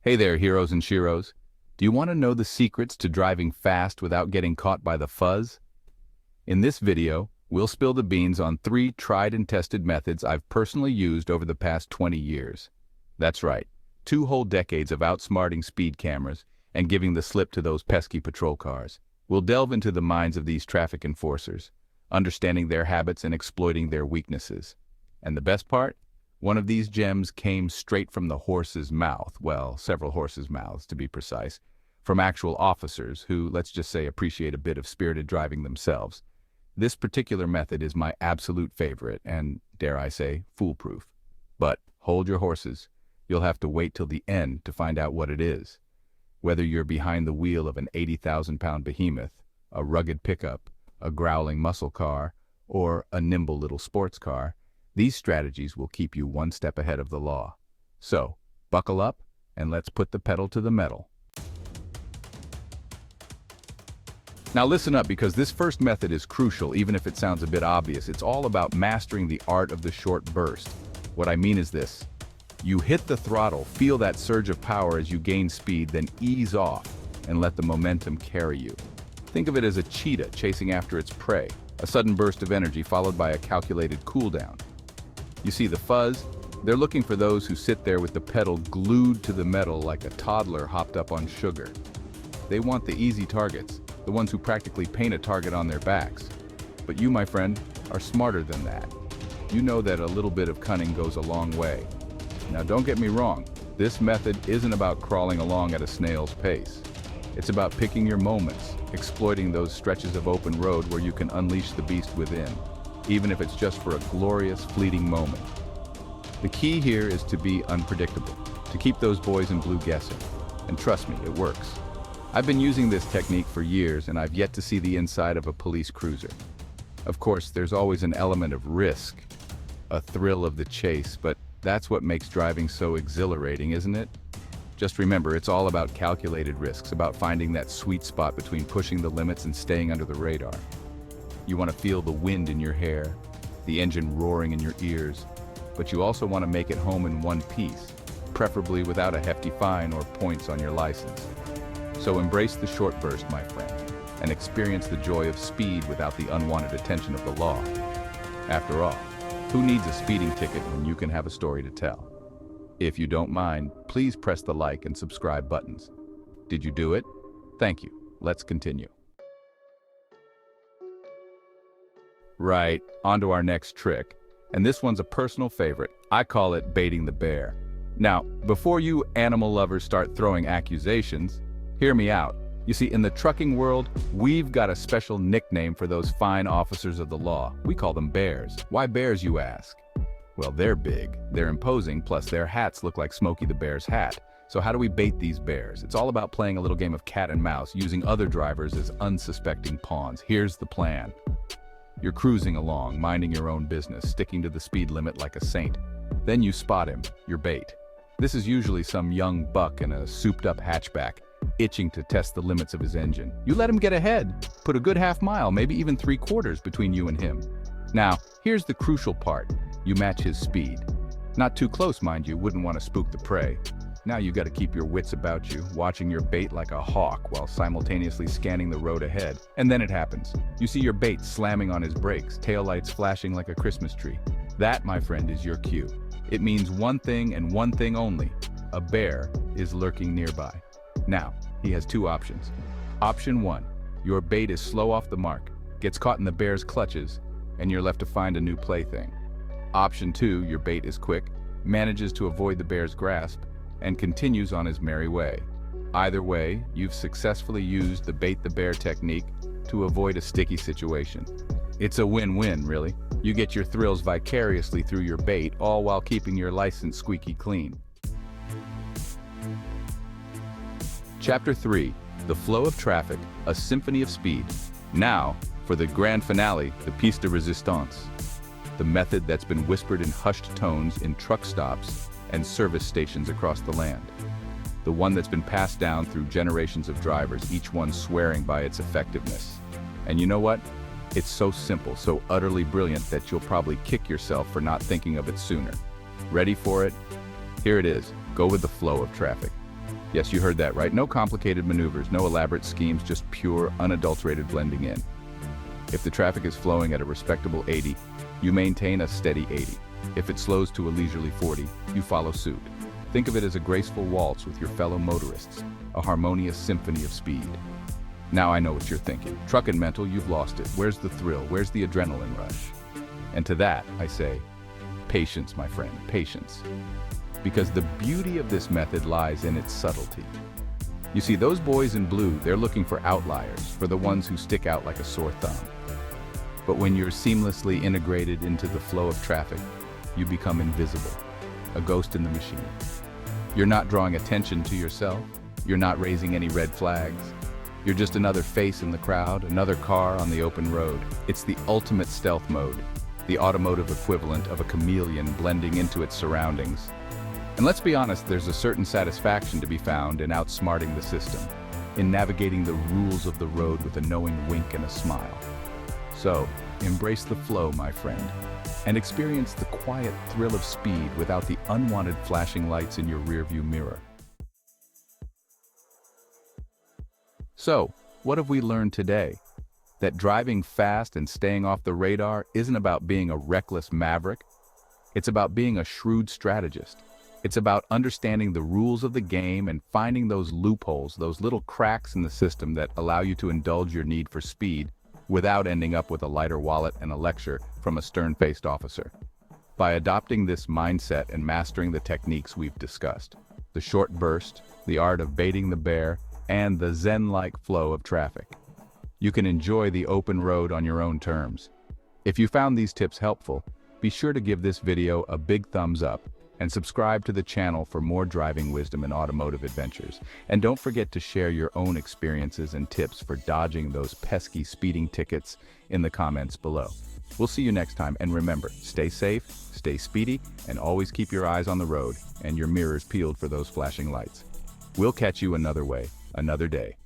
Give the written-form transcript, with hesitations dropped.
Hey there, heroes and sheroes. Do you want to know the secrets to driving fast without getting caught by the fuzz? In this video, we'll spill the beans on 3 tried and tested methods I've personally used over the past 20 years. That's right, 2 whole decades of outsmarting speed cameras and giving the slip to those pesky patrol cars. We'll delve into the minds of these traffic enforcers, understanding their habits and exploiting their weaknesses. And the best part? One of these gems came straight from the horse's mouth, well, several horses' mouths to be precise, from actual officers who, let's just say, appreciate a bit of spirited driving themselves. This particular method is my absolute favorite and, dare I say, foolproof. But hold your horses. You'll have to wait till the end to find out what it is. Whether you're behind the wheel of an 80,000-pound behemoth, a rugged pickup, a growling muscle car, or a nimble little sports car, these strategies will keep you one step ahead of the law. So, buckle up and let's put the pedal to the metal. Now listen up, because this first method is crucial, even if it sounds a bit obvious. It's all about mastering the art of the short burst. What I mean is this. You hit the throttle, feel that surge of power as you gain speed, then ease off and let the momentum carry you. Think of it as a cheetah chasing after its prey, a sudden burst of energy followed by a calculated cooldown. You see the fuzz? They're looking for those who sit there with the pedal glued to the metal like a toddler hopped up on sugar. They want the easy targets, the ones who practically paint a target on their backs. But you, my friend, are smarter than that. You know that a little bit of cunning goes a long way. Now don't get me wrong, this method isn't about crawling along at a snail's pace. It's about picking your moments, exploiting those stretches of open road where you can unleash the beast within, even if it's just for a glorious, fleeting moment. The key here is to be unpredictable, to keep those boys in blue guessing. And trust me, it works. I've been using this technique for years, and I've yet to see the inside of a police cruiser. Of course, there's always an element of risk, a thrill of the chase, but that's what makes driving so exhilarating, isn't it? Just remember, it's all about calculated risks, about finding that sweet spot between pushing the limits and staying under the radar. You want to feel the wind in your hair, the engine roaring in your ears, but you also want to make it home in one piece, preferably without a hefty fine or points on your license. So embrace the short burst, my friend, and experience the joy of speed without the unwanted attention of the law. After all, who needs a speeding ticket when you can have a story to tell? If you don't mind, please press the like and subscribe buttons. Did you do it? Thank you. Let's continue. Right, on to our next trick. And this one's a personal favorite. I call it baiting the bear. Now, before you animal lovers start throwing accusations, hear me out. You see, in the trucking world, we've got a special nickname for those fine officers of the law. We call them bears. Why bears, you ask? Well, they're big, they're imposing, plus their hats look like Smokey the Bear's hat. So how do we bait these bears? It's all about playing a little game of cat and mouse, using other drivers as unsuspecting pawns. Here's the plan. You're cruising along, minding your own business, sticking to the speed limit like a saint. Then you spot him, your bait. This is usually some young buck in a souped-up hatchback, itching to test the limits of his engine. You let him get ahead, put a good half-mile, maybe even 3/4 between you and him. Now, here's the crucial part. You match his speed. Not too close, mind you, wouldn't want to spook the prey. Now you got to keep your wits about you, watching your bait like a hawk while simultaneously scanning the road ahead. And then it happens. You see your bait slamming on his brakes, taillights flashing like a Christmas tree. That, my friend, is your cue. It means one thing and one thing only. A bear is lurking nearby. Now, he has 2 options. Option 1, your bait is slow off the mark, gets caught in the bear's clutches, and you're left to find a new plaything. Option 2, your bait is quick, manages to avoid the bear's grasp, and continues on his merry way. Either way, you've successfully used the bait the bear technique to avoid a sticky situation. It's a win-win, really. You get your thrills vicariously through your bait, all while keeping your license squeaky clean. Chapter 3, The Flow of Traffic, a Symphony of Speed. Now, for the grand finale, the piece de resistance. The method that's been whispered in hushed tones in truck stops and service stations across the land. The one that's been passed down through generations of drivers, each one swearing by its effectiveness. And you know what? It's so simple, so utterly brilliant that you'll probably kick yourself for not thinking of it sooner. Ready for it? Here it is. Go with the flow of traffic. Yes, you heard that right. No complicated maneuvers, no elaborate schemes, just pure, unadulterated blending in. If the traffic is flowing at a respectable 80, you maintain a steady 80. If it slows to a leisurely 40, you follow suit. Think of it as a graceful waltz with your fellow motorists, a harmonious symphony of speed. Now I know what you're thinking. Truckin Mental, you've lost it. Where's the thrill? Where's the adrenaline rush? And to that, I say, patience, my friend, patience. Because the beauty of this method lies in its subtlety. You see, those boys in blue, they're looking for outliers, for the ones who stick out like a sore thumb. But when you're seamlessly integrated into the flow of traffic, you become invisible, a ghost in the machine. You're not drawing attention to yourself. You're not raising any red flags. You're just another face in the crowd, another car on the open road. It's the ultimate stealth mode, the automotive equivalent of a chameleon blending into its surroundings. And let's be honest, there's a certain satisfaction to be found in outsmarting the system, in navigating the rules of the road with a knowing wink and a smile. So, embrace the flow, my friend, and experience the quiet thrill of speed without the unwanted flashing lights in your rearview mirror. So, what have we learned today? That driving fast and staying off the radar isn't about being a reckless maverick. It's about being a shrewd strategist. It's about understanding the rules of the game and finding those loopholes, those little cracks in the system that allow you to indulge your need for speed without ending up with a lighter wallet and a lecture from a stern-faced officer. By adopting this mindset and mastering the techniques we've discussed, the short burst, the art of baiting the bear, and the zen-like flow of traffic, you can enjoy the open road on your own terms. If you found these tips helpful, be sure to give this video a big thumbs up and subscribe to the channel for more driving wisdom and automotive adventures. And don't forget to share your own experiences and tips for dodging those pesky speeding tickets in the comments below. We'll see you next time, and remember, stay safe, stay speedy, and always keep your eyes on the road and your mirrors peeled for those flashing lights. We'll catch you another way, another day.